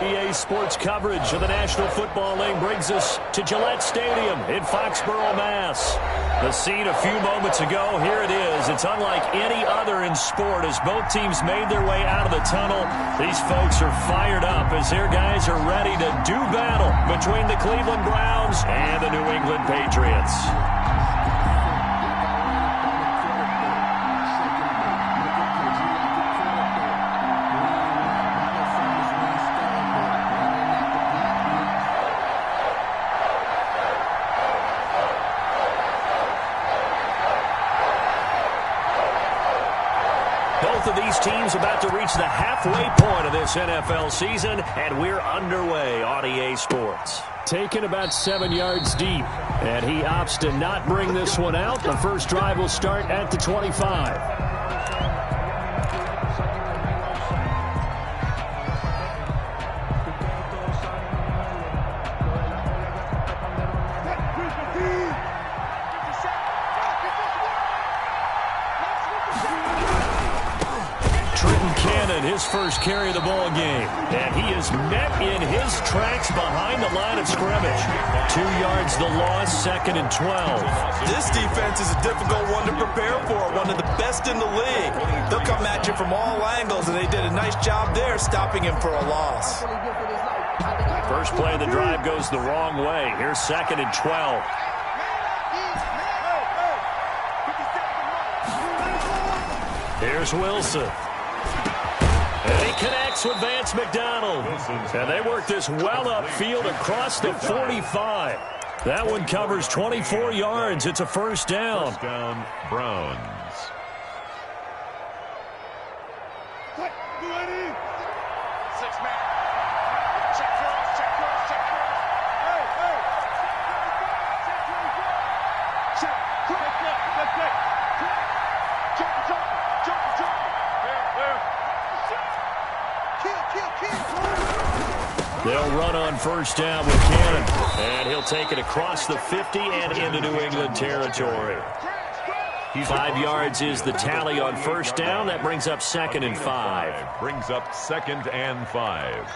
EA Sports coverage of the National Football League brings us to Gillette Stadium in Foxborough, Mass. The scene a few moments ago, here it is. It's unlike any other in sport as both teams made their way out of the tunnel. These folks are fired up as their guys are ready to do battle between the Cleveland Browns and the New England Patriots. Both of these teams about to reach the halfway point of this NFL season, and we're underway on EA Sports. Taken about 7 yards deep, and he opts to not bring this one out. The first drive will start at the 25. His first carry of the ball game, and he is met in his tracks behind the line of scrimmage. 2 yards the loss, 2nd and 12. This defense is a difficult one to prepare for, one of the best in the league. They'll come at you from all angles, and they did a nice job there stopping him for a loss. First play of the drive goes the wrong way. Here's 2nd and 12. Here's Wilson. And he connects with Vance McDonald. And they work this well upfield across the 45. That one covers 24 yards. It's a first down. First down, Browns. They'll run on first down with Cannon. And he'll take it across the 50 and into New England territory. 5 yards is the tally on first down. That brings up 2nd and 5. Brings up 2nd and 5.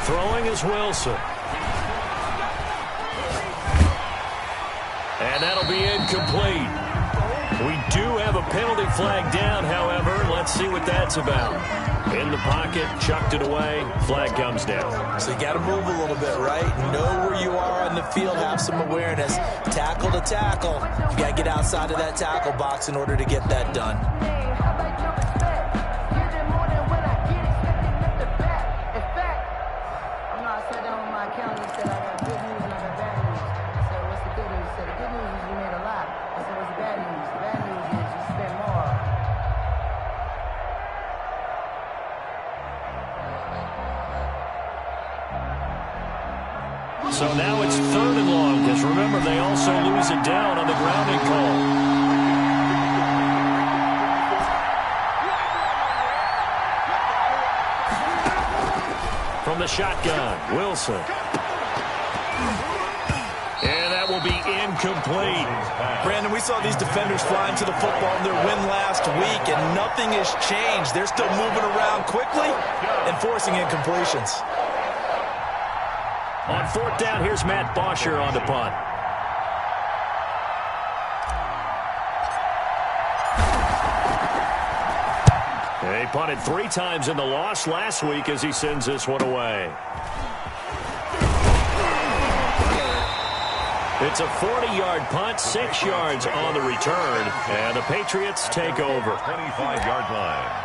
Throwing is Wilson. And that'll be incomplete. We do have a penalty flag down, however. Let's see what that's about. In the pocket, chucked it away, flag comes down. So you got to move a little bit, right? Know where you are on the field, have some awareness. Tackle to tackle. You got to get outside of that tackle box in order to get that done. So now it's 3rd and long, because remember, they also lose it down on the grounding call. From the shotgun, Wilson. And that will be incomplete. Brandon, we saw these defenders flying to the football in their win last week, and nothing has changed. They're still moving around quickly and forcing incompletions. On 4th down, here's Matt Bosher on the punt. He punted 3 times in the loss last week as he sends this one away. It's a 40-yard punt, 6 yards on the return, and the Patriots take over. 25-yard line.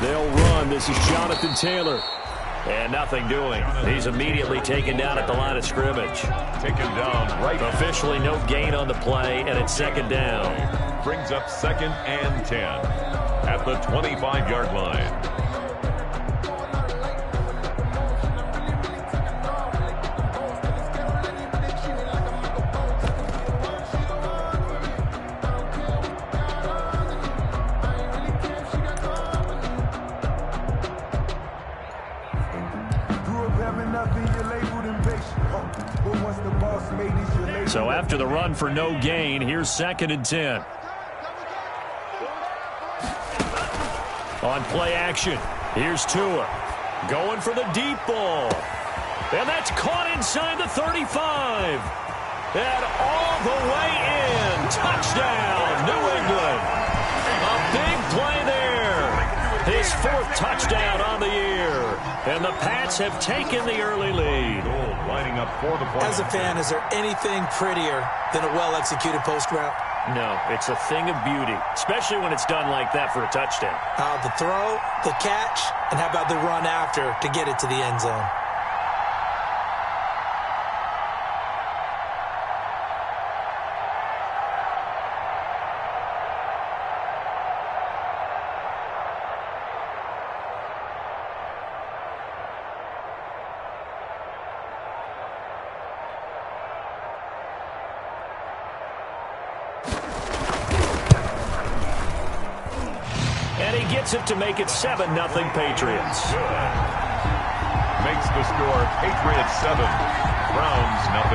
They'll run. This is Jonathan Taylor. And nothing doing. He's immediately taken down at the line of scrimmage. Taken down right. Officially no gain on the play, and it's second down. Brings up 2nd and 10 at the 25-yard line. So after the run for no gain, here's 2nd and 10. On play action, here's Tua. Going for the deep ball. And that's caught inside the 35. And all the way in. Touchdown, New England. A big play there. His 4th touchdown on the year. And the Pats have taken the early lead. Lining up for the point. As a fan, is there anything prettier than a well-executed post route? No, it's a thing of beauty, especially when it's done like that for a touchdown. The throw, the catch, and how about the run after to get it to the end zone? It to make it 7-0 Patriots. Makes the score Patriots 7, Browns 0.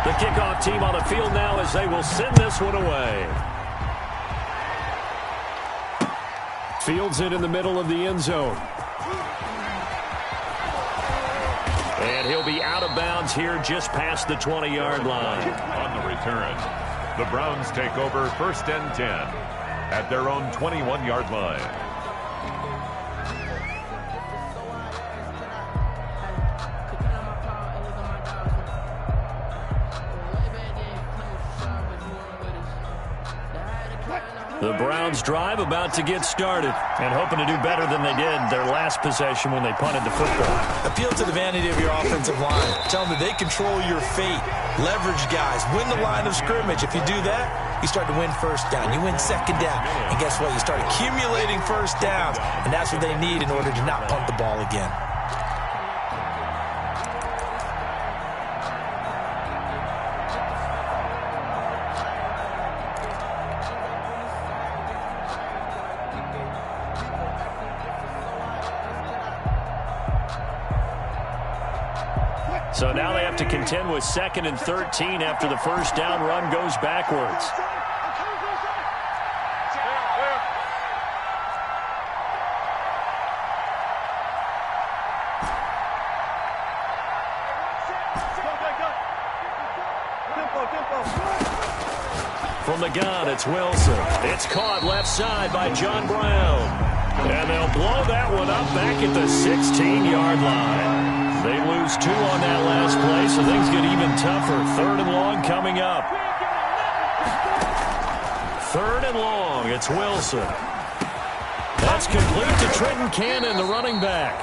The kickoff team on the field now as they will send this one away. Fields it in the middle of the end zone. And he'll be out of bounds here just past the 20-yard line. On the return, the Browns take over 1st and 10 at their own 21-yard line. The Browns drive about to get started and hoping to do better than they did their last possession when they punted the football. Appeal to the vanity of your offensive line. Tell them that they control your fate. Leverage guys. Win the line of scrimmage. If you do that, you start to win 1st down. You win 2nd down. And guess what? You start accumulating 1st downs. And that's what they need in order to not punt the ball again. So now they have to contend with 2nd and 13 after the 1st down run goes backwards. From the gun, it's Wilson. It's caught left side by John Brown. And they'll blow that one up back at the 16-yard line. They lose 2 on that last play, so things get even tougher. 3rd and long coming up. 3rd and long, it's Wilson. That's complete to Trenton Cannon, the running back.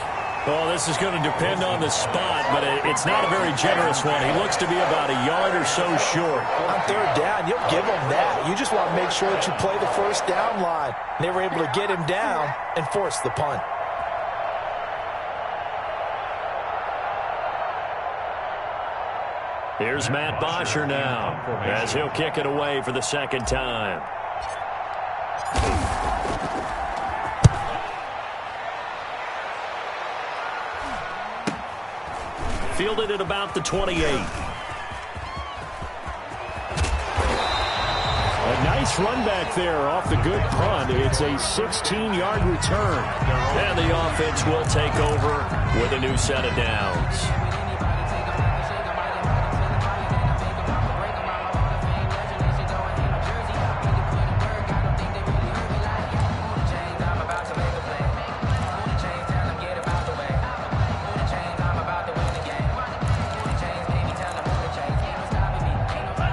Oh, this is going to depend on the spot, but it's not a very generous one. He looks to be about a yard or so short. On 3rd down, you'll give him that. You just want to make sure that you play the 1st down line. They were able to get him down and force the punt. Here's Matt Bosher now as he'll kick it away for the 2nd time. Fielded at about the 28. A nice run back there off the good punt. It's a 16-yard return. And the offense will take over with a new set of downs.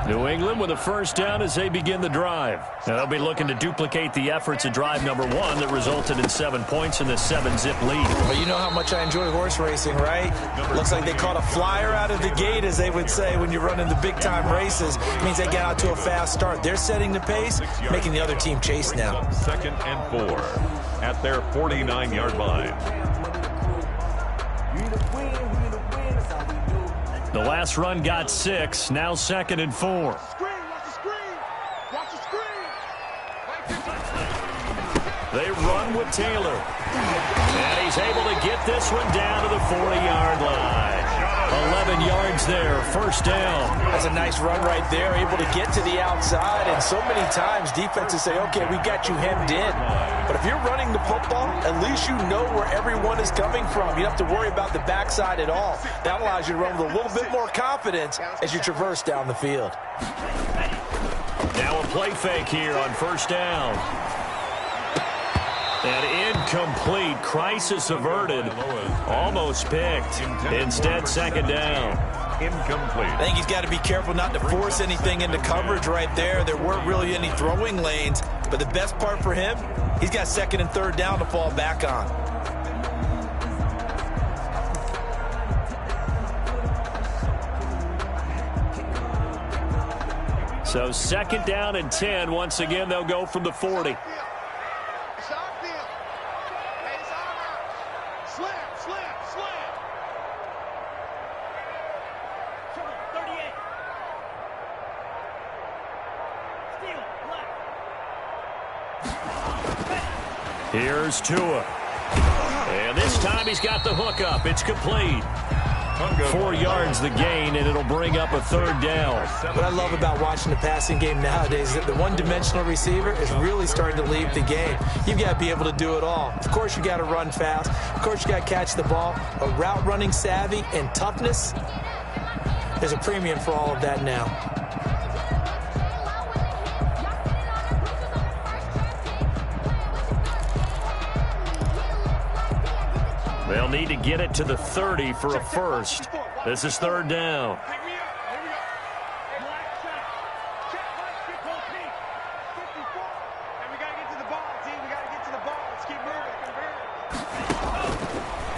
New England with a first down as they begin the drive. Now, they'll be looking to duplicate the efforts of drive number 1 that resulted in 7 points in this 7-zip lead. Well, you know how much I enjoy horse racing, right? Looks like they caught a flyer out of the gate, as they would say when you're running the big-time races. It means they get out to a fast start. They're setting the pace, making the other team chase now. 2nd and 4 at their 49-yard line. The last run got 6, now 2nd and 4. They run with Taylor. And he's able to get this one down to the 40-yard line. 11 yards there, first down. That's a nice run right there, able to get to the outside. And so many times defenses say, okay, we got you hemmed in. But if you're running the football, at least you know where everyone is coming from. You don't have to worry about the backside at all. That allows you to run with a little bit more confidence as you traverse down the field. Now a play fake here on first down. And incomplete. Crisis averted. Almost picked. Instead, 2nd down. Incomplete. I think he's got to be careful not to force anything into coverage right there. There weren't really any throwing lanes. But the best part for him, he's got 2nd and 3rd down to fall back on. So 2nd down and 10. Once again, they'll go from the 40. Here's Tua. And this time he's got the hook up. It's complete. 4 yards the gain, and it'll bring up a 3rd down. What I love about watching the passing game nowadays is that the one-dimensional receiver is really starting to leave the game. You've got to be able to do it all. Of course, you got to run fast. Of course, you got to catch the ball. But route running savvy and toughness, there's a premium for all of that now. They'll need to get it to the 30 for a first. This is 3rd down.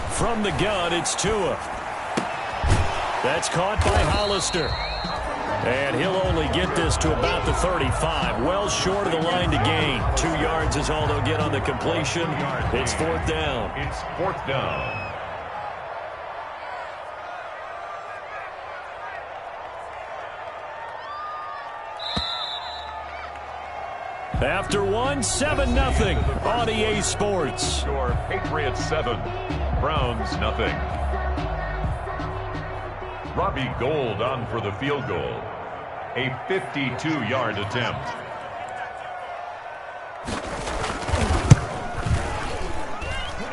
From the gun, it's Tua. That's caught by Hollister. And he'll only get this to about the 35. Well short of the line to gain. 2 yards is all they'll get on the completion. It's 4th down. It's 4th down. After 1, 7-0 on EA Sports. Score Patriots 7, Browns nothing. Robbie Gould on for the field goal. A 52-yard attempt.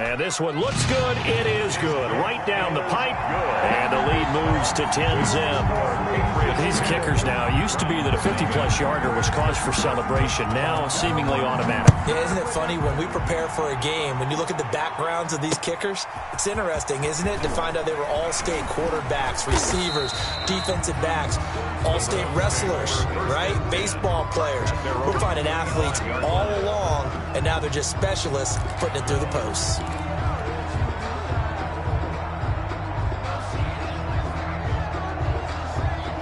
And this one looks good. It is good. Right down the pipe. And the lead moves to 10-zip. These kickers now, it used to be that a 50-plus yarder was cause for celebration. Now seemingly automatic. Yeah, isn't it funny when we prepare for a game, when you look at the backgrounds of these kickers, it's interesting, isn't it, to find out they were all-state quarterbacks, receivers, defensive backs, all-state wrestlers, right? Baseball players. We're finding athletes all along, and now they're just specialists putting it through the posts.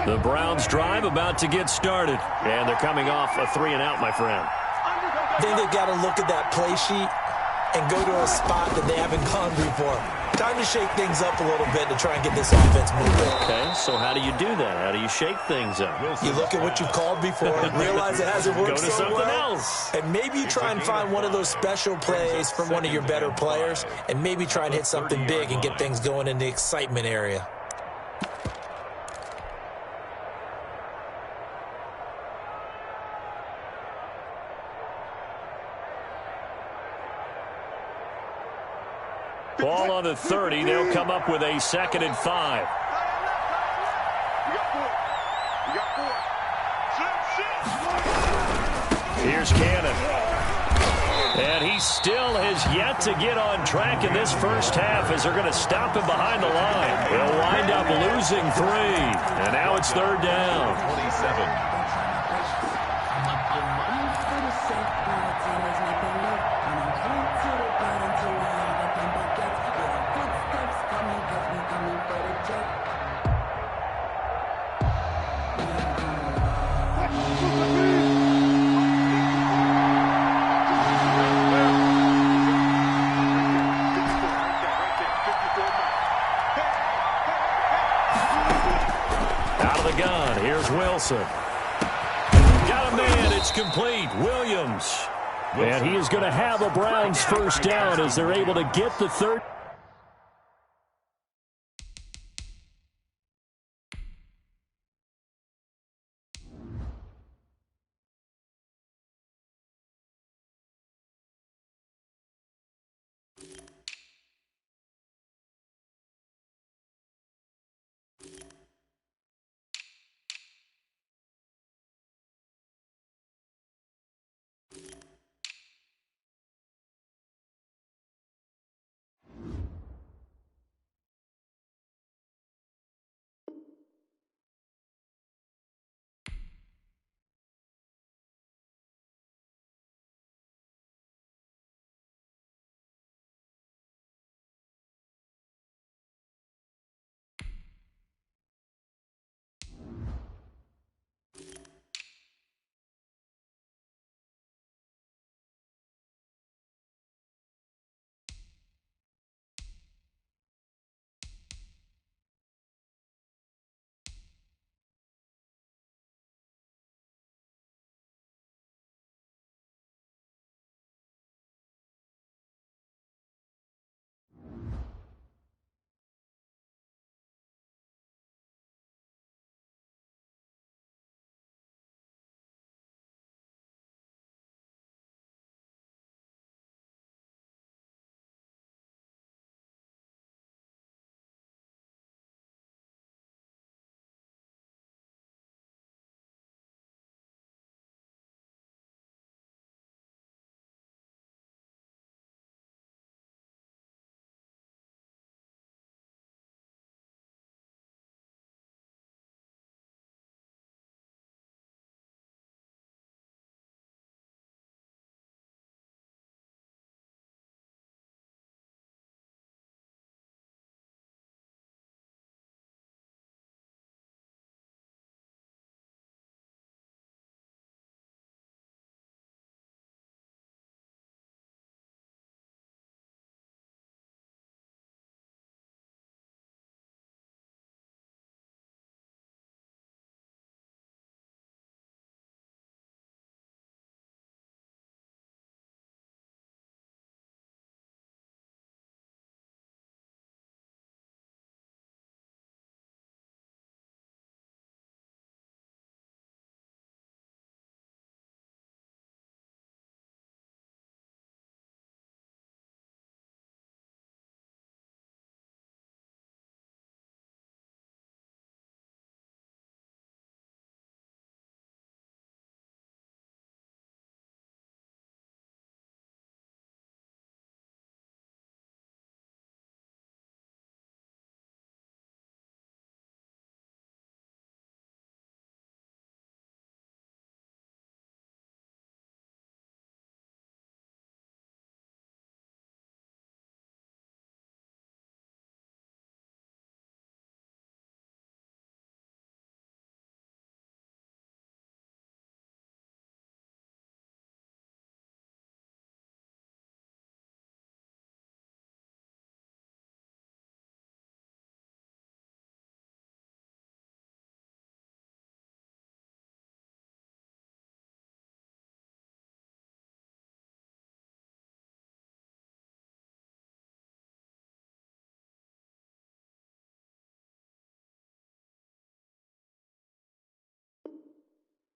The Browns drive about to get started. And they're coming off a 3-and-out, my friend. I think they've got to look at that play sheet and go to a spot that they haven't gone before. Time to shake things up a little bit to try and get this offense moving. Okay, so how do you do that? How do you shake things up? You look at what you've called before, realize it hasn't worked Go to so something well, else. and maybe you try and find one of those special plays from one of your better players, and maybe try and hit something big and get things going in the excitement area. Ball on the 30. They'll come up with a 2nd and 5. Here's Cannon. And he still has yet to get on track in this first half as they're going to stop him behind the line. He'll wind up losing 3. And now it's 3rd down. 27. Wilson. Got a man. It's complete. Williams. And he is going to have a Browns first down as they're able to get the third.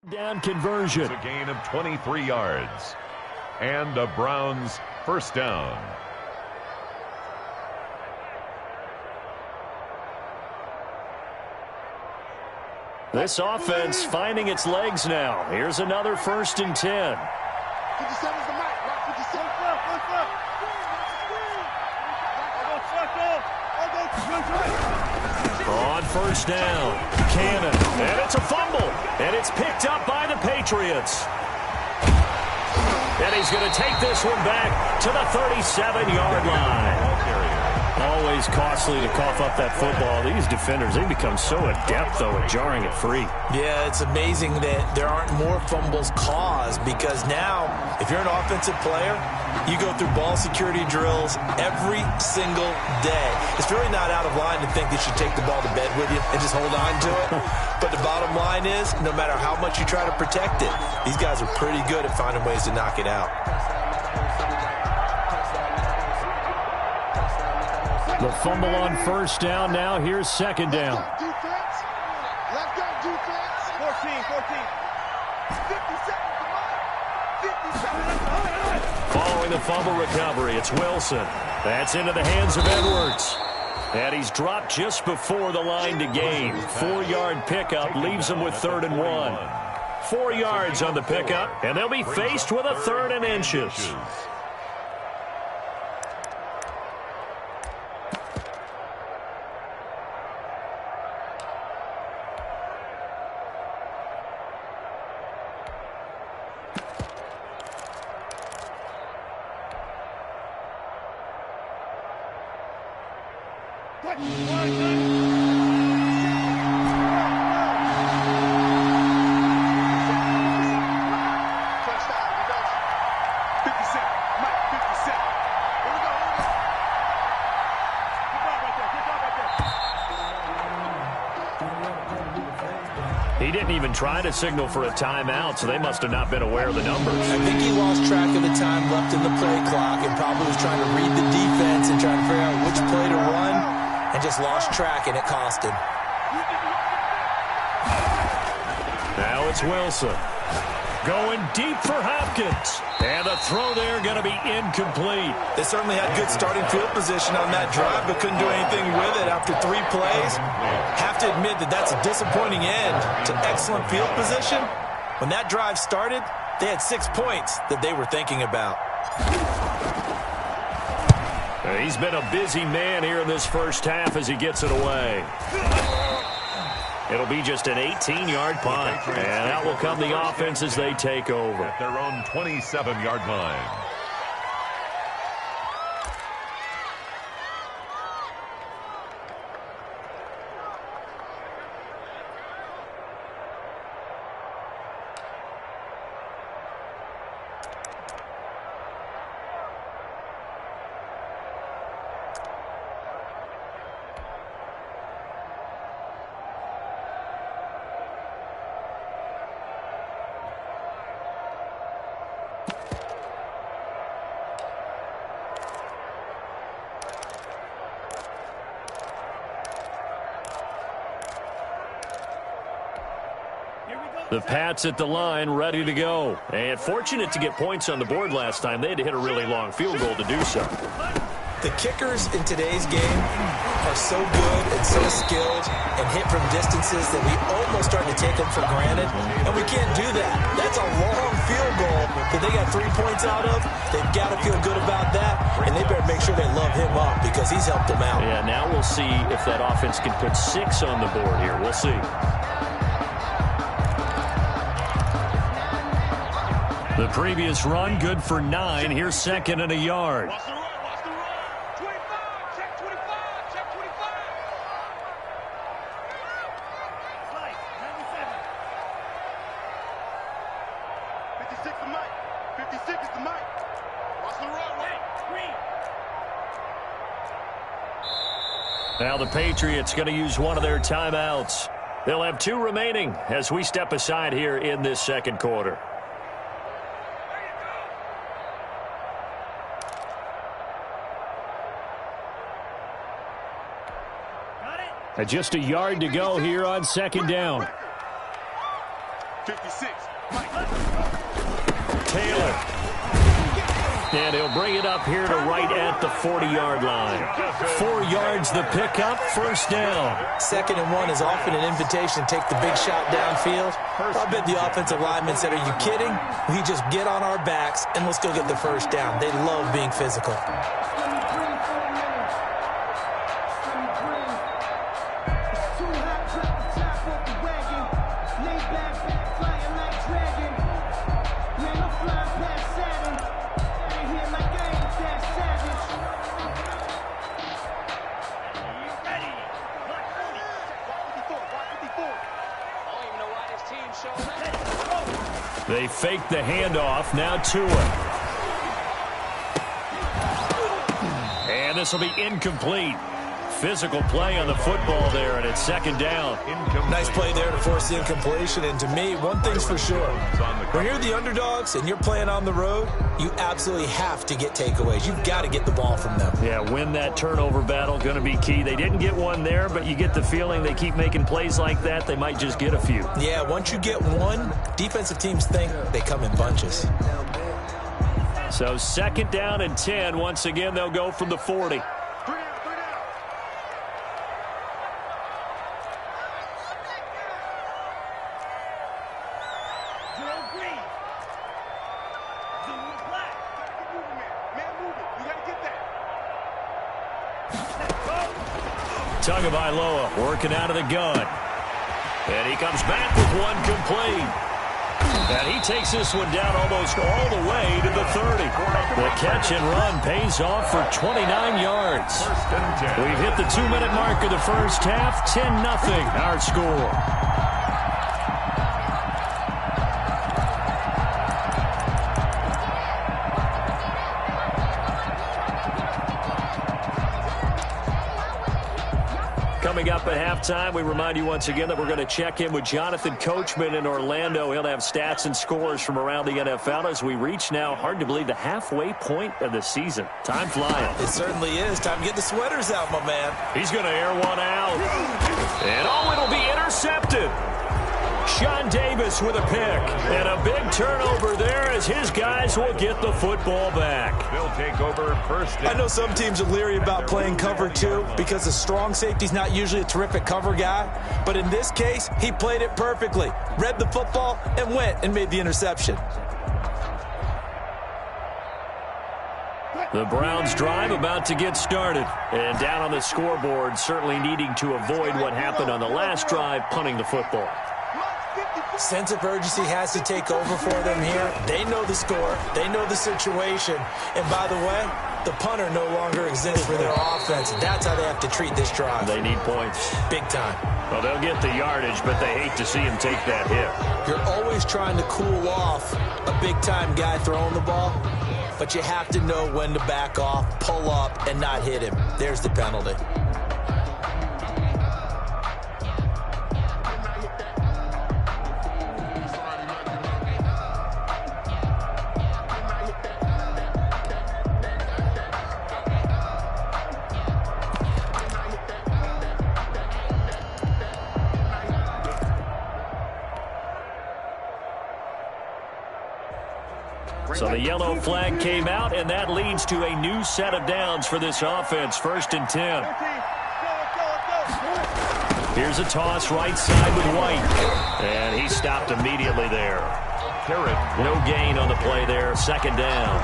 Down conversion. It's a gain of 23 yards. And a Browns first down. This offense finding its legs now. Here's another 1st and 10. On 1st down, Cannon, and it's a fumble, and it's picked up by the Patriots. And he's going to take this one back to the 37-yard line. Always costly to cough up that football. These defenders, they become so adept, though, at jarring it free. Yeah, it's amazing that there aren't more fumbles caused, because now, if you're an offensive player, you go through ball security drills every single day. It's really not out of line to think that you take the ball to bed with you and just hold on to it. But the bottom line is, no matter how much you try to protect it, these guys are pretty good at finding ways to knock it out. The fumble on first down. Now here's second down. Let's go, defense. 14. 50 seconds. Following the fumble recovery, it's Wilson. That's into the hands of Edwards. And he's dropped just before the line to gain. 4-yard pickup leaves him with 3rd and 1. 4 yards on the pickup, and they'll be faced with a 3rd and inches. He didn't even try to signal for a timeout, so they must have not been aware of the numbers. I think he lost track of the time left in the play clock and probably was trying to read the defense and trying to figure out which play to run, and just lost track, and it cost him. Now it's Wilson. Going deep for Hopkins. And the throw there going to be incomplete. They certainly had good starting field position on that drive, but couldn't do anything with it after 3 plays. Have to admit that that's a disappointing end to excellent field position. When that drive started, they had 6 points that they were thinking about. He's been a busy man here in this first half as he gets it away. It'll be just an 18-yard punt, and out will come the offense as they take over. At their own 27-yard line. The Pats at the line, ready to go. And fortunate to get points on the board last time. They had to hit a really long field goal to do so. The kickers in today's game are so good and so skilled and hit from distances that we almost start to take them for granted, and we can't do that. That's a long field goal that they got 3 points out of. They've got to feel good about that, and they better make sure they love him up because he's helped them out. Yeah, now we'll see if that offense can put 6 on the board here. We'll see. The previous run, good for 9. Here's 2nd and a yard. Watch the run. 25. Check 25. Check 25. Slice. 97. 56 to Mike. 56 is to Mike. Watch the run. Wait. Green. Now the Patriots going to use one of their timeouts. They'll have 2 remaining as we step aside here in this second quarter. Just a yard to go here on 2nd down. 56. Taylor. And he'll bring it up here to right at the 40-yard line. 4 yards the pickup, 1st down. 2nd and 1 is often an invitation to take the big shot downfield. I bet the offensive lineman said, are you kidding? We just get on our backs and let's go get the 1st down. They love being physical. They fake the handoff. Now Tua. And this will be incomplete. Physical play on the football there, and it's second down. Nice play there to force the incompletion. And to me, one thing's for sure. When you're the underdogs and you're playing on the road, you absolutely have to get takeaways. You've got to get the ball from them. Yeah, win that turnover battle, going to be key. They didn't get one there, but you get the feeling they keep making plays like that, they might just get a few. Yeah, once you get one, defensive teams think they come in bunches. So second down and 10. Once again, they'll go from the 40. Tagovailoa working out of the gun. And he comes back with one complete. And he takes this one down almost all the way to the 30. The catch and run pays off for 29 yards. We've hit the 2-minute mark of the first half. 10-0 our score. Coming up at halftime, we remind you once again that we're going to check in with Jonathan Coachman in Orlando. He'll have stats and scores from around the NFL as we reach now, hard to believe, the halfway point of the season. Time flying. It certainly is. Time to get the sweaters out, my man. He's going to air one out. And it'll be intercepted. Sean Davis with a pick. And a big turnover there as his guys will get the football back. They'll take over first. I know some teams are leery about playing cover 2 because the strong safety's not usually a terrific cover guy. But in this case, he played it perfectly. Read the football and went and made the interception. The Browns drive about to get started. And down on the scoreboard, certainly needing to avoid what happened on the last drive, punting the football. Sense of urgency has to take over for them here. They know the score. They know the situation. And by the way, the punter no longer exists for their offense. That's how they have to treat this drive. They need points. Big time. Well, they'll get the yardage, but they hate to see him take that hit. You're always trying to cool off a big-time guy throwing the ball, but you have to know when to back off, pull up, and not hit him. There's the penalty. So the yellow flag came out, and that leads to a new set of downs for this offense. First and 10. Here's a toss right side with White. And he stopped immediately there. No gain on the play there. Second down.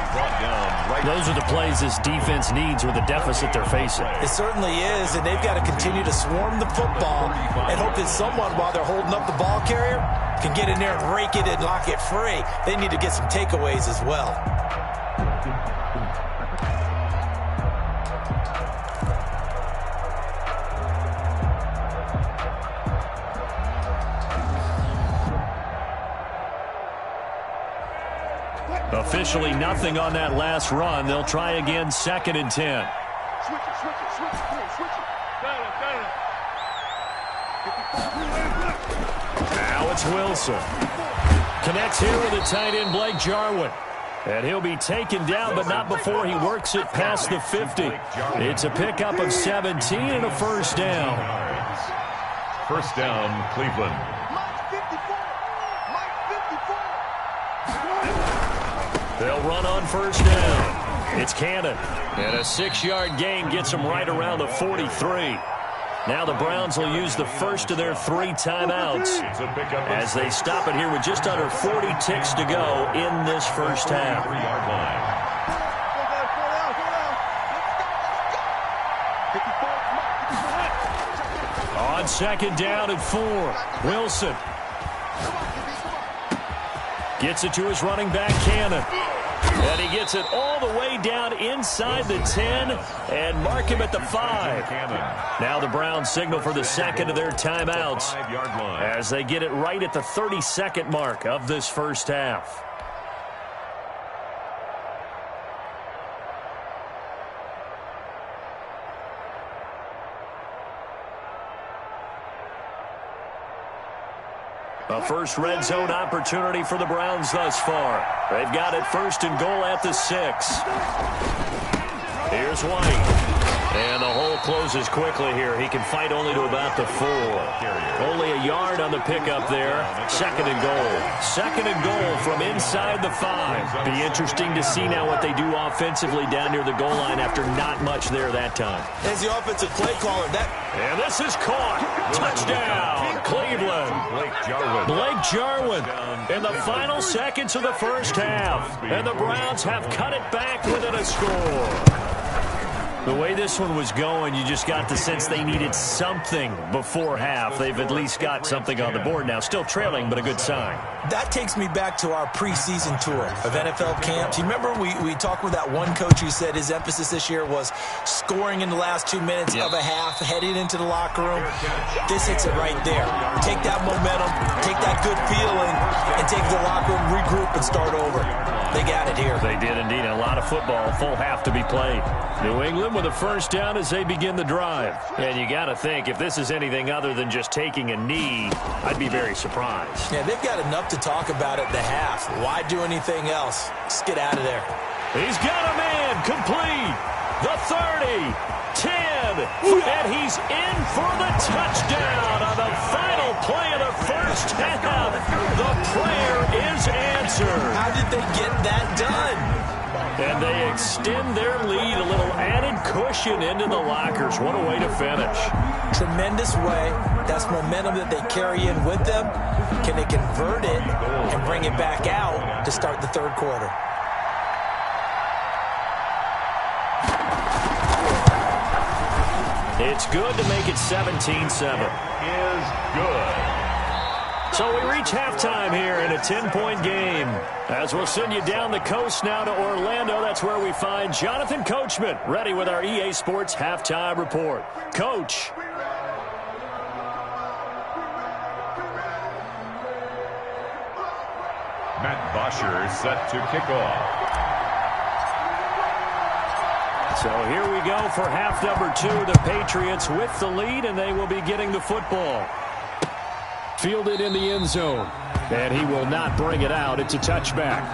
Those are the plays this defense needs with the deficit they're facing. It certainly is, and they've got to continue to swarm the football and hope that someone, while they're holding up the ball carrier, can get in there and rake it and lock it free. They need to get some takeaways as well. Officially nothing on that last run. They'll try again, second and 10. Switch it. Now it's Wilson. Connects here with the tight end, Blake Jarwin. And he'll be taken down, but not before he works it past the 50. It's a pickup of 17 and a first down. First down, Cleveland. They'll run on first down. It's Cannon. And a 6-yard gain gets them right around the 43. Now the Browns will use the first of their 3 timeouts as they stop it here with just under 40 ticks to go in this first half. On second down and 4, Wilson gets it to his running back, Cannon. And he gets it all the way down inside the 10 and mark him at the 5. Now the Browns signal for the second of their timeouts as they get it right at the 30-second mark of this first half. A first red zone opportunity for the Browns thus far. They've got it first and goal at the 6. Here's White. And the hole closes quickly here. He can fight only to about the 4. Only a yard on the pickup there. Second and goal. Second and goal from inside the 5. Be interesting to see now what they do offensively down near the goal line after not much there that time. As the offensive play caller, and this is caught. Touchdown, Cleveland. Blake Jarwin in the final seconds of the first half. And the Browns have cut it back within a score. The way this one was going, you just got the sense they needed something before half. They've at least got something on the board now. Still trailing, but a good sign. That takes me back to our preseason tour of NFL camps. You remember we talked with that one coach who said his emphasis this year was scoring in the last 2 minutes of a half, heading into the locker room. This hits it right there. Take that momentum, take that good feeling, and take the locker room, regroup, and start over. They got it here. They did indeed. A lot of football, full half to be played. New England with a first down as they begin the drive. And you got to think, if this is anything other than just taking a knee, I'd be very surprised. Yeah, they've got enough to talk about at the half. Why do anything else? Just get out of there. He's got a man complete. The 30, 10, and he's in for the touchdown on the final play of the first half. The prayer is answered. How did they get that done? And they extend their lead, a little added cushion into the lockers. What a way to finish. Tremendous way. That's momentum that they carry in with them. Can they convert it and bring it back out to start the third quarter? It's good to make it 17-7. Is good. So we reach halftime here in a 10-point game. As we'll send you down the coast now to Orlando, that's where we find Jonathan Coachman, ready with our EA Sports Halftime Report. Coach. Matt Bosher set to kick off. So here we go for half number 2. The Patriots with the lead, and they will be getting the football. Fielded in the end zone. And he will not bring it out. It's a touchback.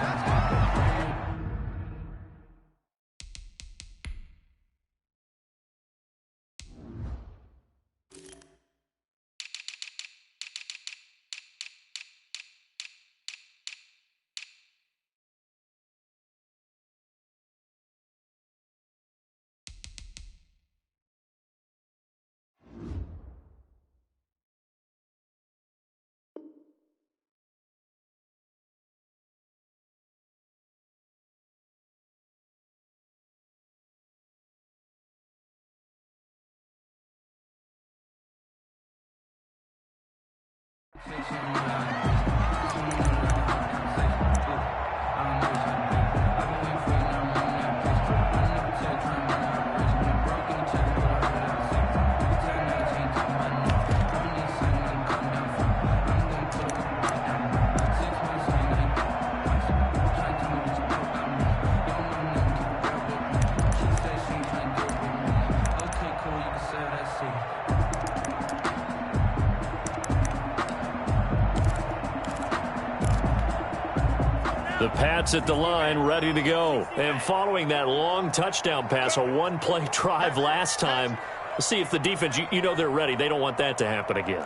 The Pats at the line, ready to go. And following that long touchdown pass, a one-play drive last time, let's see if the defense, you know they're ready. They don't want that to happen again.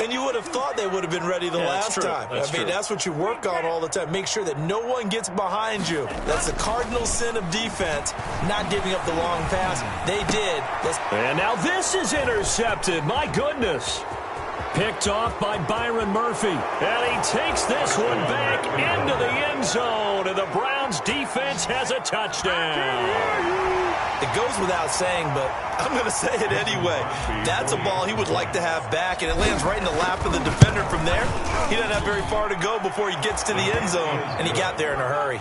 And you would have thought they would have been ready the last time. I mean, that's what you work on all the time. Make sure that no one gets behind you. That's the cardinal sin of defense, not giving up the long pass. They did. And now this is intercepted. My goodness. Picked off by Byron Murphy. And he takes this one back into the end zone. And the Browns defense has a touchdown. It goes without saying, but I'm going to say it anyway. That's a ball he would like to have back, and it lands right in the lap of the defender from there. He doesn't have very far to go before he gets to the end zone, and he got there in a hurry.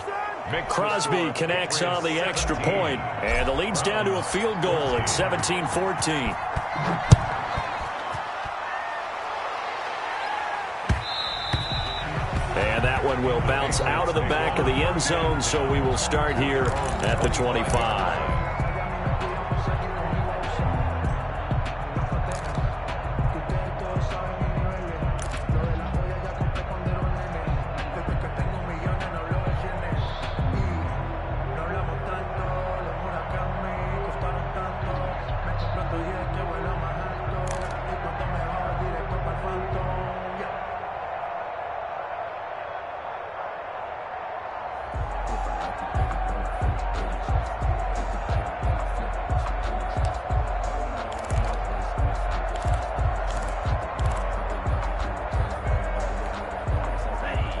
Crosby connects on the extra point, and the lead's down to a field goal at 17-14. And that one will bounce out of the back of the end zone, so we will start here at the 25.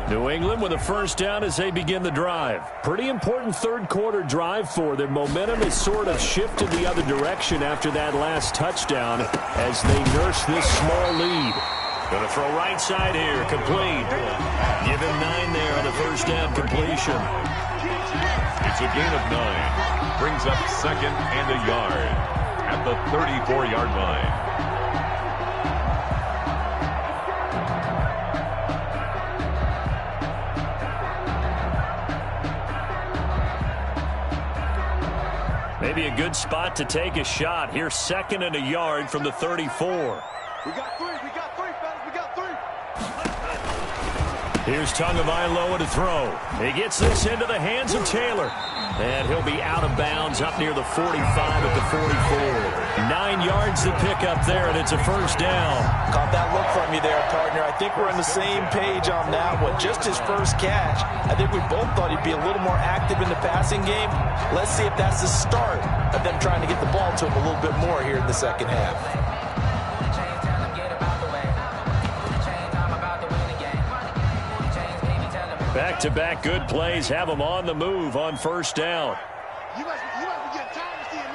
New England with a first down as they begin the drive. Pretty important third quarter drive for them. Momentum has sort of shifted the other direction after that last touchdown as they nurse this small lead. Going to throw right side here, complete. Give him 9 there on the first down completion. It's a gain of 9. Brings up second and a yard at the 34-yard line. Maybe a good spot to take a shot. Here's second and a yard from the 34. We got 3, fellas, we got 3. Here's Tagovailoa to throw. He gets this into the hands of Taylor. And he'll be out of bounds up near the 45 at the 44. 9 yards to pick up there, and it's a first down. Caught that look from you there, partner. I think we're on the same page on that one. Just his first catch. I think we both thought he'd be a little more active in the passing game. Let's see if that's the start of them trying to get the ball to him a little bit more here in the second half. Back-to-back good plays have them on the move on first down. You must be getting tired of seeing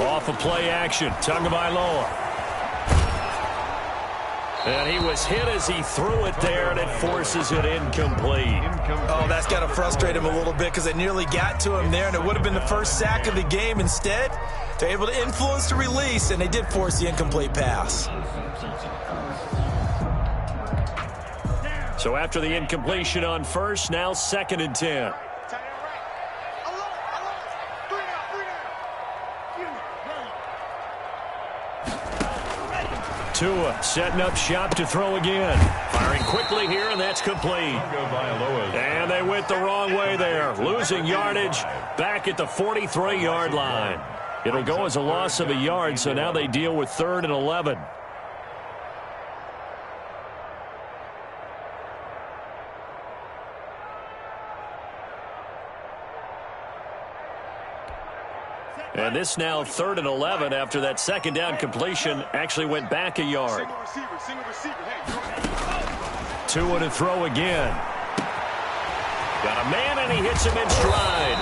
me. Off of play action, Tagovailoa. And he was hit as he threw it there, and it forces it incomplete. Oh, that's got to frustrate him a little bit because they nearly got to him there, and it would have been the first sack of the game. Instead, they're able to influence the release, and they did force the incomplete pass. So after the incompletion on first, now second and 10. Tua setting up shop to throw again. Firing quickly here, and that's complete. And they went the wrong way there. Losing yardage back at the 43-yard line. It'll go as a loss of a yard, so now they deal with 3rd and 11. And this now 3rd and 11 after that second down completion actually went back a yard. Tua to throw again. Got a man, and he hits him in stride.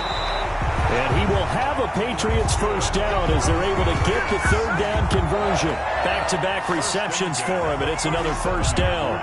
And he will have a Patriots first down as they're able to get the 3rd down conversion. Back-to-back receptions for him, and it's another first down.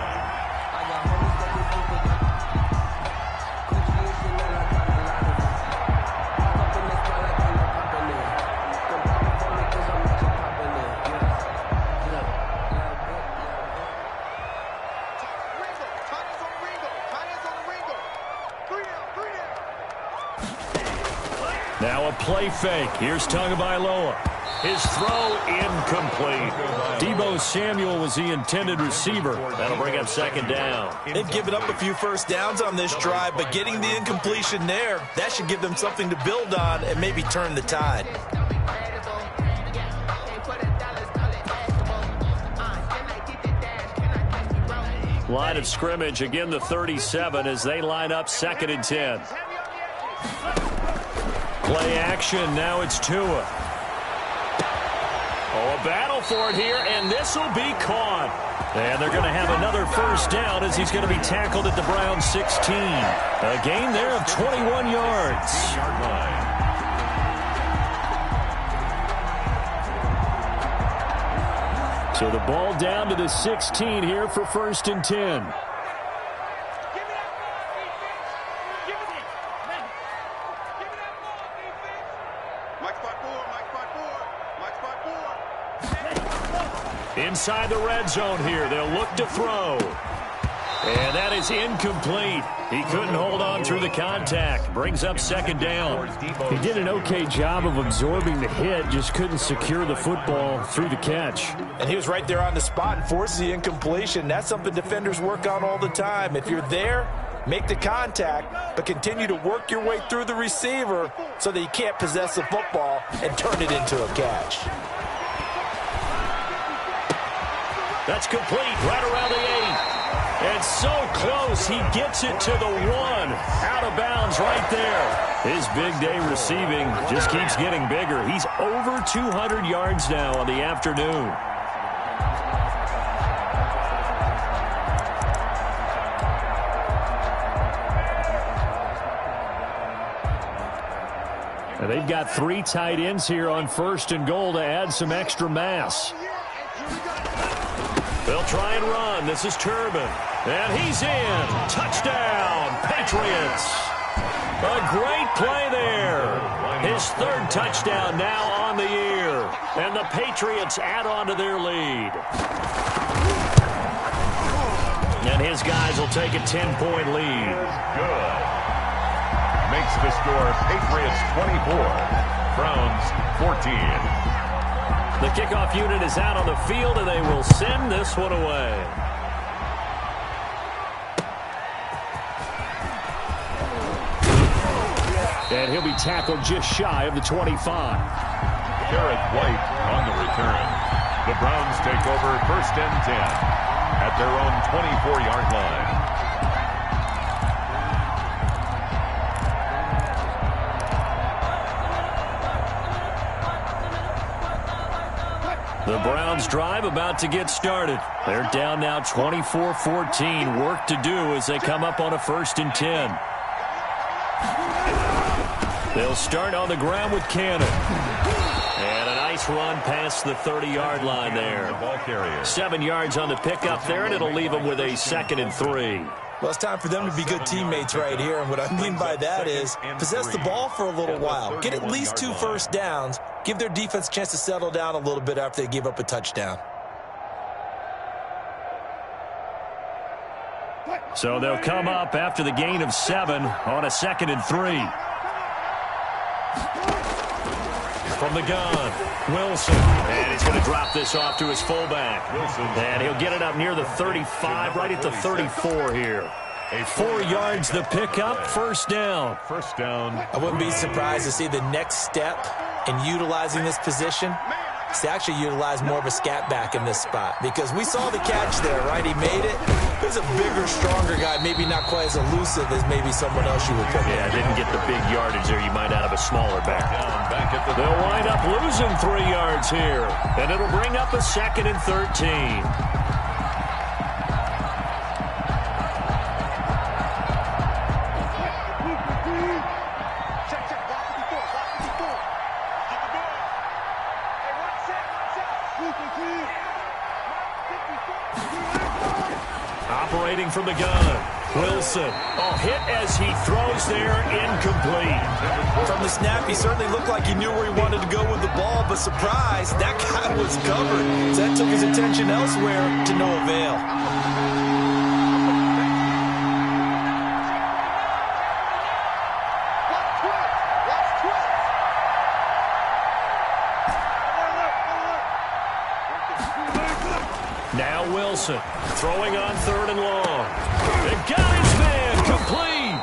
Now a play fake. Here's Tagovailoa. His throw incomplete. Deebo Samuel was the intended receiver. That'll bring up second down. They've given up a few first downs on this drive, but getting the incompletion there, that should give them something to build on and maybe turn the tide. Line of scrimmage, again the 37 as they line up 2nd and 10. Play action, now it's Tua. Oh, a battle for it here, and this will be caught. And they're going to have another first down as he's going to be tackled at the Browns 16. A gain there of 21 yards. So the ball down to the 16 here for 1st and 10. Inside the red zone here. They'll look to throw. And that is incomplete. He couldn't hold on through the contact. Brings up second down. He did an okay job of absorbing the hit, just couldn't secure the football through the catch. And he was right there on the spot and forces the incompletion. That's something defenders work on all the time. If you're there, make the contact, but continue to work your way through the receiver so that you can't possess the football and turn it into a catch. That's complete right around the 8. And so close, he gets it to the 1. Out of bounds right there. His big day receiving just keeps getting bigger. He's over 200 yards now on the afternoon. And they've got 3 tight ends here on 1st and goal to add some extra mass. They'll try and run. This is Turbin. And he's in. Touchdown, Patriots. A great play there. His 3rd touchdown now on the year. And the Patriots add on to their lead. And his guys will take a 10-point lead. Good. Makes the score Patriots 24, Browns 14. The kickoff unit is out on the field, and they will send this one away. And he'll be tackled just shy of the 25. Garrett White on the return. The Browns take over 1st and 10 at their own 24-yard line. The Browns drive about to get started. They're down now 24-14. Work to do as they come up on a 1st and 10. They'll start on the ground with Cannon. And a nice run past the 30-yard line there. 7 yards on the pickup there, and it'll leave them with a 2nd and 3. Well, it's time for them to be good teammates right here, and what I mean by that is possess the ball for a little while. Get at least 2 first downs. Give their defense a chance to settle down a little bit after they give up a touchdown. So they'll come up after the gain of 7 on a 2nd and 3. From the gun, Wilson. And he's going to drop this off to his fullback. And he'll get it up near the 35, right at the 34 here. 4 yards the pickup, 1st down. First down. I wouldn't be surprised to see the next step in utilizing this position is to actually utilize more of a scat back in this spot, because we saw the catch there, right? He made it. There's a bigger, stronger guy, maybe not quite as elusive as maybe someone else you would put in. Yeah, didn't get the big yardage there you might out of a smaller back. They'll wind up losing 3 yards here, and it'll bring up a 2nd and 13. Operating from the gun, Wilson. Oh, hit as he throws there, incomplete. From the snap, he certainly looked like he knew where he wanted to go with the ball, but surprise, that guy was covered. So that took his attention elsewhere to no avail. Now Wilson throwing on 3rd and long. They've got his man complete.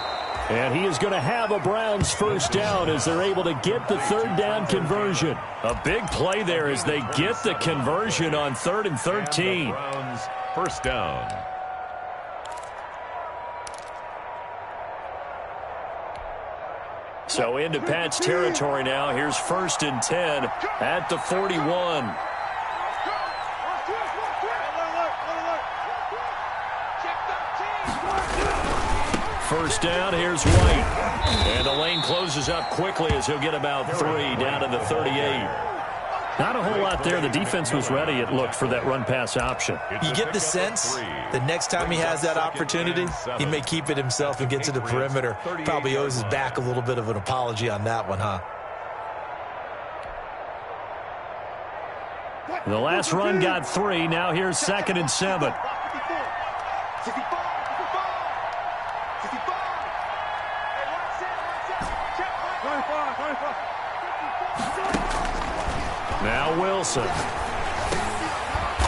And he is going to have a Browns 1st down as they're able to get the 3rd down conversion. A big play there as they get the conversion on 3rd and 13. Browns 1st down. So into Pat's territory now. Here's 1st and 10 at the 41. First down, here's White. And the lane closes up quickly as he'll get about 3 down to the 38. Not a whole lot there. The defense was ready, it looked, for that run-pass option. You get the sense the next time he has that opportunity, he may keep it himself and get to the perimeter. Probably owes his back a little bit of an apology on that one, huh? The last run got 3. Now here's 2nd and 7. Now Wilson.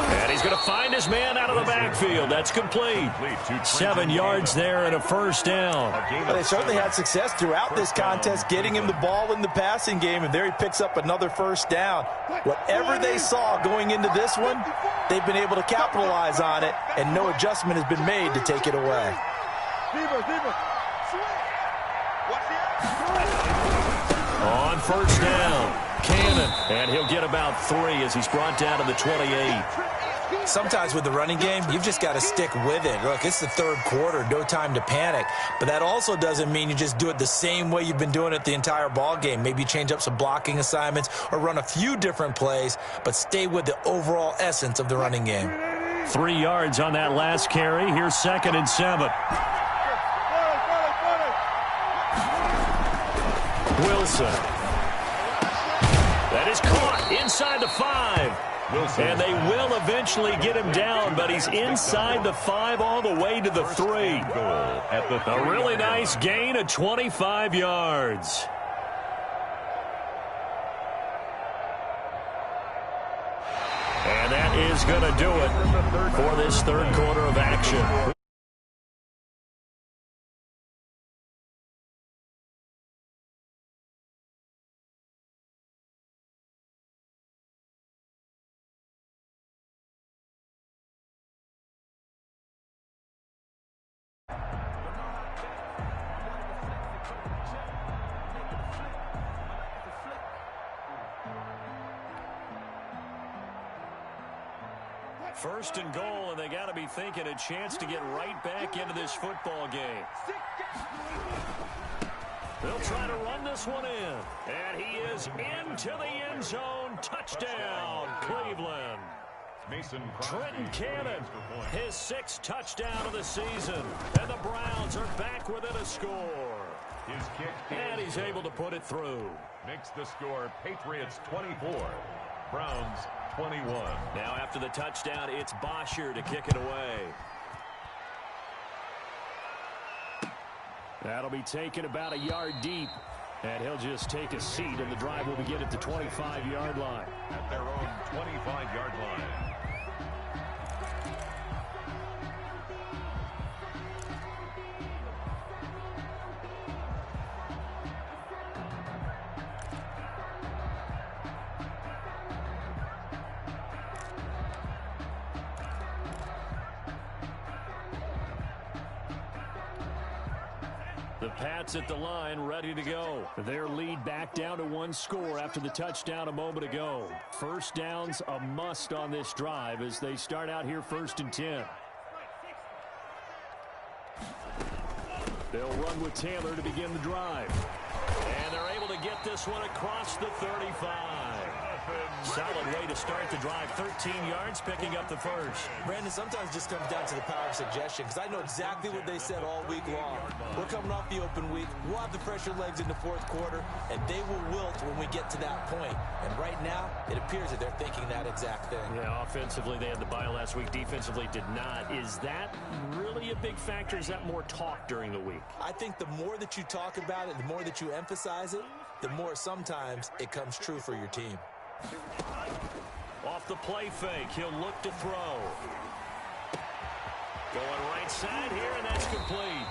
And he's going to find his man out of the backfield. That's complete. 7 yards there and a first down. Well, they certainly had success throughout this contest getting him the ball in the passing game, and there he picks up another first down. Whatever they saw going into this one, they've been able to capitalize on it, and no adjustment has been made to take it away. On first down, Cannon, and he'll get about 3 as he's brought down to the 28. Sometimes with the running game, you've just got to stick with it. Look, it's the third quarter, no time to panic. But that also doesn't mean you just do it the same way you've been doing it the entire ball game. Maybe you change up some blocking assignments or run a few different plays, but stay with the overall essence of the running game. 3 yards on that last carry. Here's 2nd and 7. Wilson. That is caught inside the 5. Wilson. And they will eventually get him down, but he's inside the 5 all the way to the 3. A really nice gain of 25 yards. And that is going to do it for this third quarter of action. First and goal, and they got to be thinking a chance to get right back into this football game. They'll try to run this one in, and he is into the end zone. Touchdown, Cleveland. Trenton Cannon, his 6th touchdown of the season, and the Browns are back within a score. And he's able to put it through. Makes the score Patriots 24, Browns 21. Now after the touchdown, it's Bosher to kick it away. That'll be taken about a yard deep. And he'll just take a seat, and the drive will begin at the 25-yard line. At their own 25-yard line. The Pats at the line, ready to go. Their lead back down to 1 score after the touchdown a moment ago. First down's a must on this drive as they start out here 1st and 10. They'll run with Taylor to begin the drive. And they're able to get this one across the 35. Solid way to start the drive. 13 yards, picking up the first. Brandon, sometimes it just comes down to the power of suggestion, because I know exactly what they said all week long. We're coming off the open week. We'll have the fresher legs in the 4th quarter, and they will wilt when we get to that point. And right now, it appears that they're thinking that exact thing. Yeah, offensively, they had the bye last week. Defensively, did not. Is that really a big factor? Is that more talk during the week? I think the more that you talk about it, the more that you emphasize it, the more sometimes it comes true for your team. Off the play fake, he'll look to throw. Going right side here, and that's complete.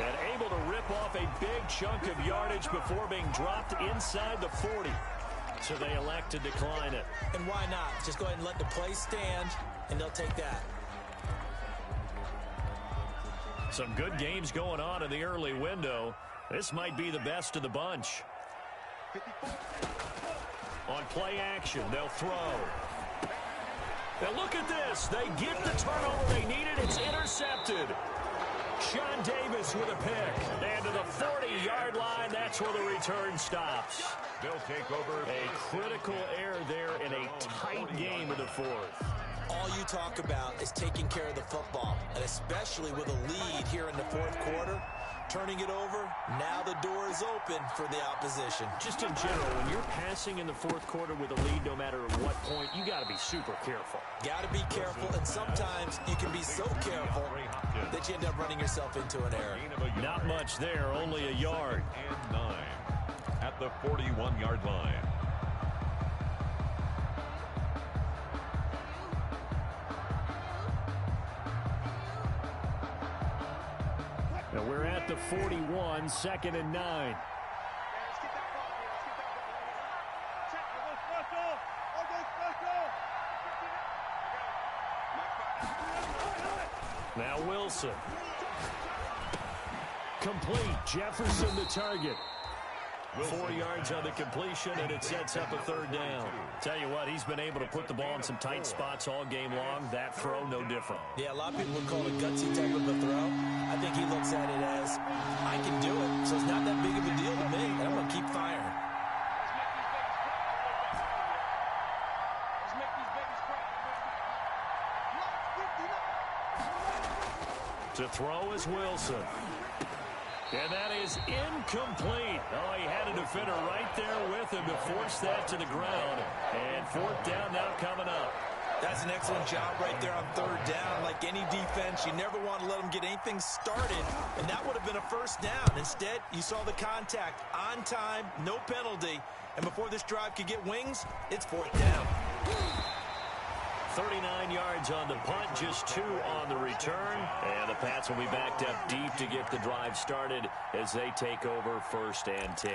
And able to rip off a big chunk of yardage before being dropped inside the 40. So they elect to decline it. And why not? Just go ahead and let the play stand, and they'll take that. Some good games going on in the early window. This might be the best of the bunch. On play action, they'll throw. Now look at this. They get the turnover they needed. It's intercepted. Sean Davis with a pick. And to the 40-yard line, that's where the return stops. They'll take over. A critical error there in a tight game in the 4th. All you talk about is taking care of the football, and especially with a lead here in the 4th quarter. Turning it over, now the door holes open for the opposition. Just in general, when you're passing in the fourth quarter with a lead, no matter at what point, you got to be super careful. Got to be careful, and sometimes you can be so careful that you end up running yourself into an error. Not much there, only a yard. And 9 at the 41-yard line. Now we're at the 41, 2nd and 9. Now Wilson. Complete. Jefferson the target. 4 yards on the completion, and it sets up a 3rd down. Tell you what, he's been able to put the ball in some tight spots all game long. That throw, no different. Yeah, a lot of people would call it a gutsy type of a throw. I think he looks at it as, I can do it, so it's not that big of a deal to me, and I'm going to keep firing. To throw is Wilson. And that is incomplete. Oh, he had a defender right there with him to force that to the ground. And 4th down now coming up. That's an excellent job right there on 3rd down. Like any defense, you never want to let them get anything started, and that would have been a 1st down. Instead, you saw the contact on time, no penalty, and before this drive could get wings, it's 4th down. 39 yards on the punt, just 2 on the return. And the Pats will be backed up deep to get the drive started as they take over 1st and 10.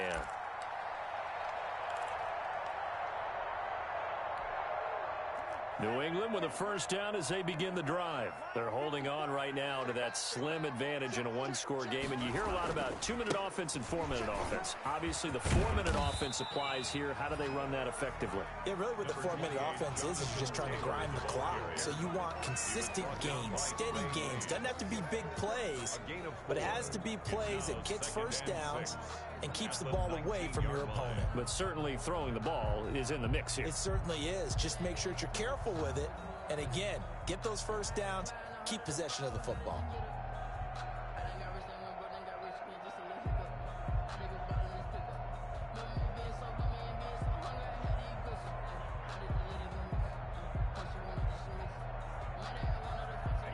New England with a 1st down as they begin the drive. They're holding on right now to that slim advantage in a 1-score game. And you hear a lot about 2-minute offense and 4-minute offense. Obviously, the 4-minute offense applies here. How do they run that effectively? Yeah, really what the 4-minute offense is you're just trying to grind the clock. So you want consistent gains, steady gains. Doesn't have to be big plays, but it has to be plays that gets 1st downs and keeps the ball away from your opponent. But certainly throwing the ball is in the mix here. It certainly is. Just make sure that you're careful with it. And again, get those 1st downs, keep possession of the football.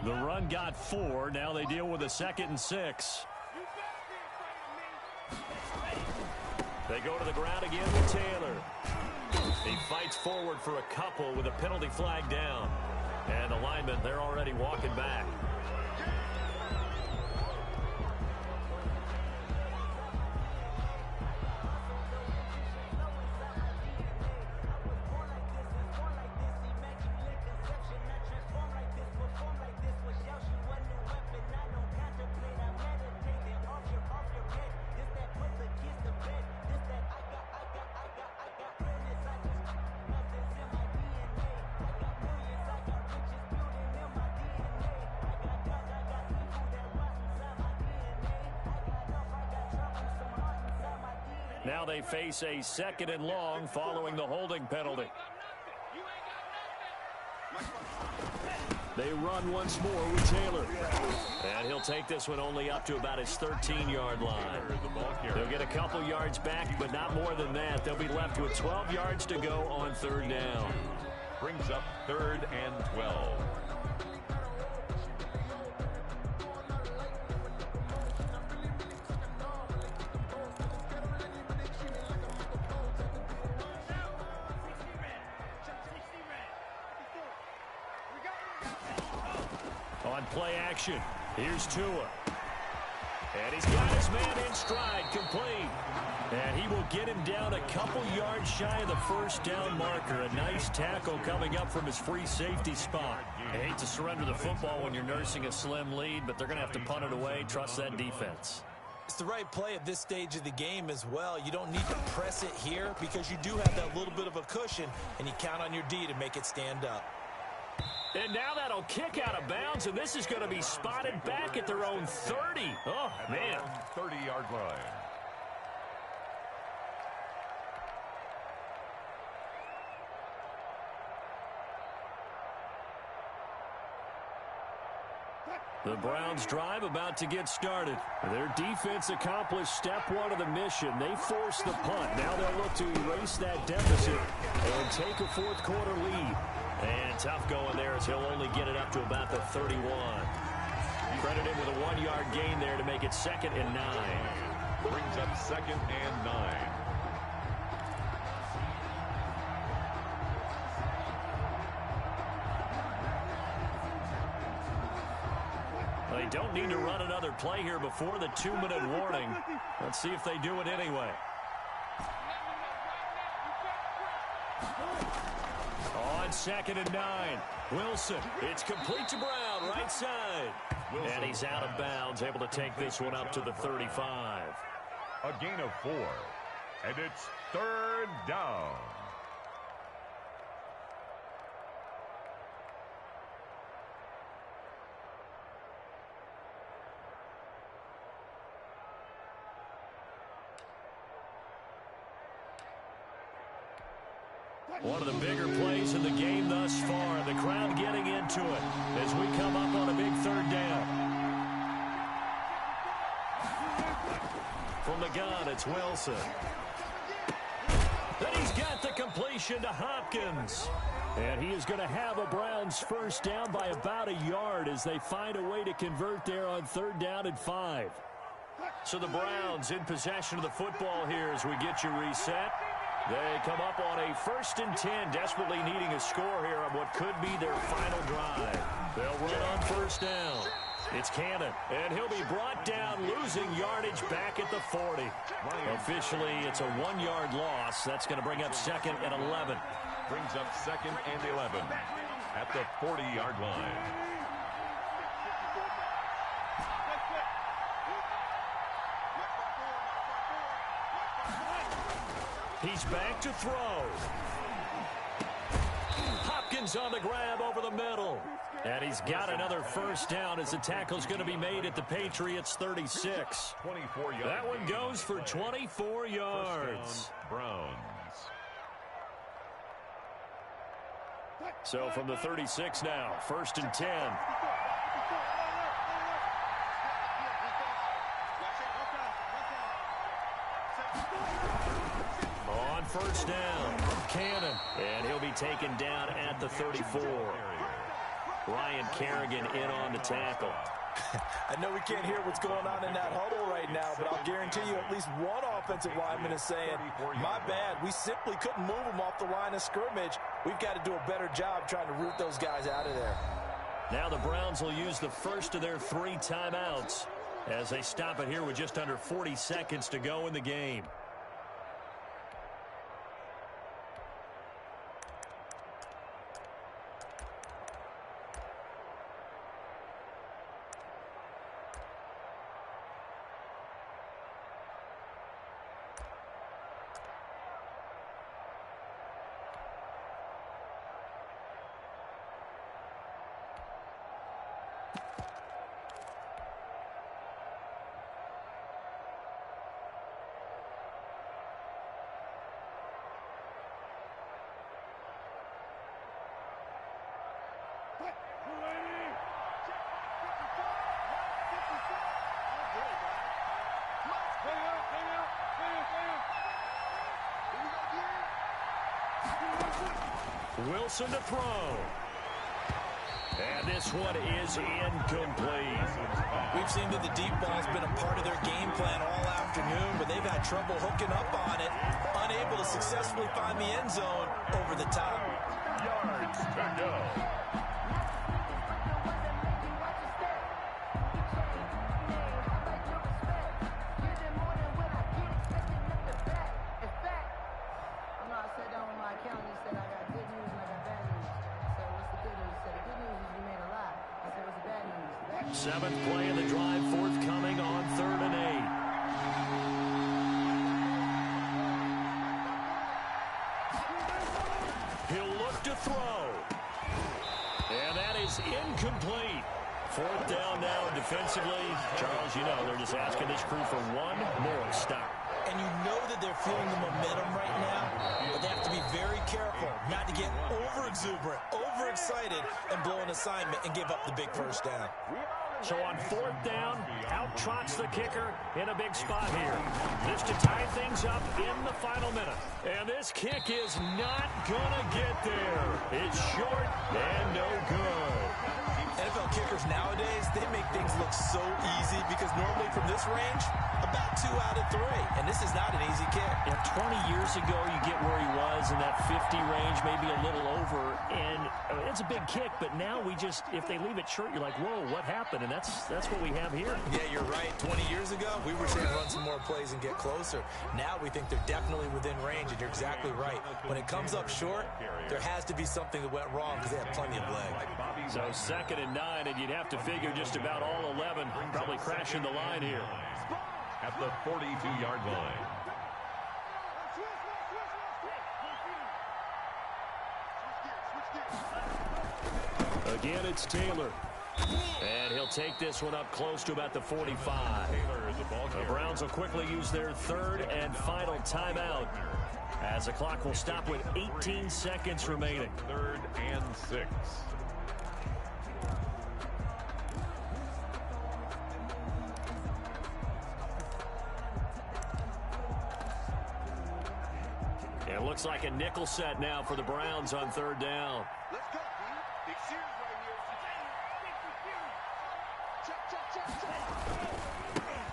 The run got 4. Now they deal with a 2nd and 6. They go to the ground again with Taylor. He fights forward for a couple with a penalty flag down. And the linemen, they're already walking back. Now they face a 2nd and long following the holding penalty. They run once more with Taylor. And he'll take this one only up to about his 13-yard line. They'll get a couple yards back, but not more than that. They'll be left with 12 yards to go on 3rd down. Brings up 3rd and 12. On play action, here's Tua. And he's got his man in stride, complete. And he will get him down a couple yards shy of the 1st down marker. A nice tackle coming up from his free safety spot. I hate to surrender the football when you're nursing a slim lead, but they're going to have to punt it away. Trust that defense. It's the right play at this stage of the game as well. You don't need to press it here because you do have that little bit of a cushion, and you count on your D to make it stand up. And now that'll kick out of bounds, and this is going to be spotted back at their own 30. Oh, man. 30-yard line. The Browns drive about to get started. Their defense accomplished step one of the mission. They forced the punt. Now they'll look to erase that deficit and take a fourth quarter lead. And tough going there as he'll only get it up to about the 31. Credit him with a 1-yard gain there to make it 2nd and 9. Brings up 2nd and 9. They don't need to run another play here before the 2-minute warning. Let's see if they do it anyway. On 2nd and 9. Wilson, it's complete to Brown, right side. And he's out of bounds, able to take this one up to the 35. A gain of 4. And it's 3rd down. One of the bigger plays in the game thus far. The crowd getting into it as we come up on a big 3rd down. From the gun, it's Wilson. Then he's got the completion to Hopkins. And he is going to have a Browns first down by about a yard as they find a way to convert there on 3rd down and 5. So the Browns in possession of the football here as we get you reset. They come up on a 1st and 10, desperately needing a score here on what could be their final drive. They'll run on 1st down. It's Cannon, and he'll be brought down, losing yardage back at the 40. Officially, it's a 1-yard loss. That's going to bring up 2nd and 11. Brings up 2nd and 11 at the 40-yard line. He's back to throw. Hopkins on the grab over the middle. And he's got another first down as the tackle's going to be made at the Patriots' 36. 24 yards. That one goes for 24 yards. Browns. So from the 36 now, 1st and 10. On 1st down, Cannon, and he'll be taken down at the 34. Ryan Kerrigan in on the tackle. I know we can't hear what's going on in that huddle right now, but I'll guarantee you at least one offensive lineman is saying, my bad, we simply couldn't move them off the line of scrimmage. We've got to do a better job trying to root those guys out of there. Now the Browns will use the first of their 3 timeouts as they stop it here with just under 40 seconds to go in the game. Wilson to throw. And this one is incomplete. We've seen that the deep ball's been a part of their game plan all afternoon, but they've had trouble hooking up on it, unable to successfully find the end zone over the top. Yards to go. Seventh play of the drive forthcoming on 3rd and 8. He'll look to throw. And that is incomplete. 4th down now defensively. Charles, you know, they're just asking this crew for one more stop. And you know that they're feeling the momentum right now, but they have to be very careful not to get over-exuberant, overexcited, and blow an assignment and give up the big first down. So on fourth down, out trots the kicker in a big spot here. This to tie things up in the final minute. And this kick is not going to get there. It's short and no good. NFL kickers nowadays, they make things look so easy because normally from this range, about 2 out of 3. And this is not an easy kick. Yeah, 20 years ago, you get where he was in that 50 range, maybe a little over. And it's a big kick, but now we just, if they leave it short, you're like, whoa, what happened? And that's what we have here. Yeah, you're right. 20 years ago, we were saying run some more plays and get closer. Now we think they're definitely within range, and you're exactly right. When it comes up short, there has to be something that went wrong because they have plenty of leg. So 2nd and 9, and you'd have to figure just about all 11 probably crashing the line here. At the 42-yard line. Again, it's Taylor. And he'll take this one up close to about the 45. The Browns will quickly use their 3rd and final timeout as the clock will stop with 18 seconds remaining. 3rd and 6. It looks like a nickel set now for the Browns on 3rd down. Let's go, D. Big series right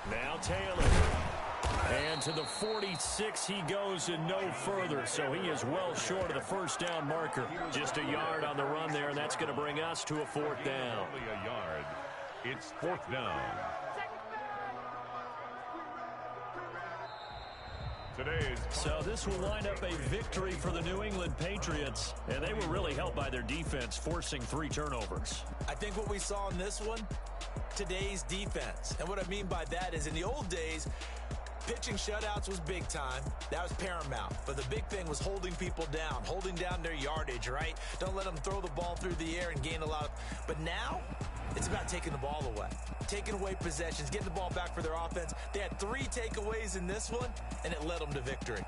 here. Now Taylor. And to the 46 he goes and no further. So he is well short of the first down marker. Just a yard on the run there, and that's going to bring us to a 4th down. Only a yard. It's 4th down. So this will wind up a victory for the New England Patriots, and they were really helped by their defense, forcing 3 turnovers. I think what we saw in this one, today's defense. And what I mean by that is in the old days, pitching shutouts was big time. That was paramount. But the big thing was holding people down, holding down their yardage, right? Don't let them throw the ball through the air and gain a lot of... But now, it's about taking the ball away. Taking away possessions, getting the ball back for their offense. They had 3 takeaways in this one, and it led them to victory.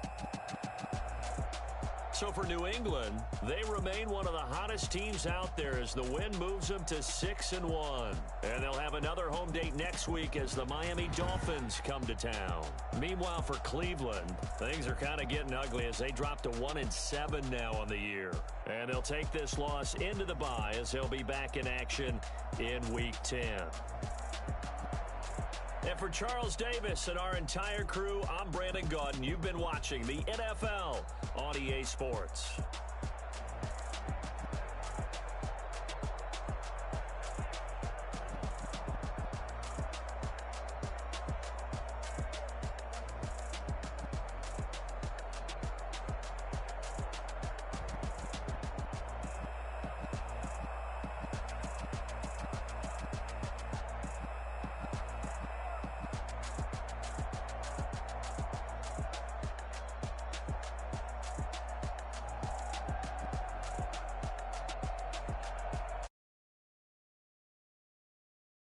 So for New England, they remain one of the hottest teams out there as the win moves them to 6-1. And they'll have another home date next week as the Miami Dolphins come to town. Meanwhile, for Cleveland, things are kind of getting ugly as they drop to 1-7 now on the year. And they'll take this loss into the bye as they'll be back in action in Week 10. And for Charles Davis and our entire crew, I'm Brandon Gaudin. You've been watching the NFL on EA Sports.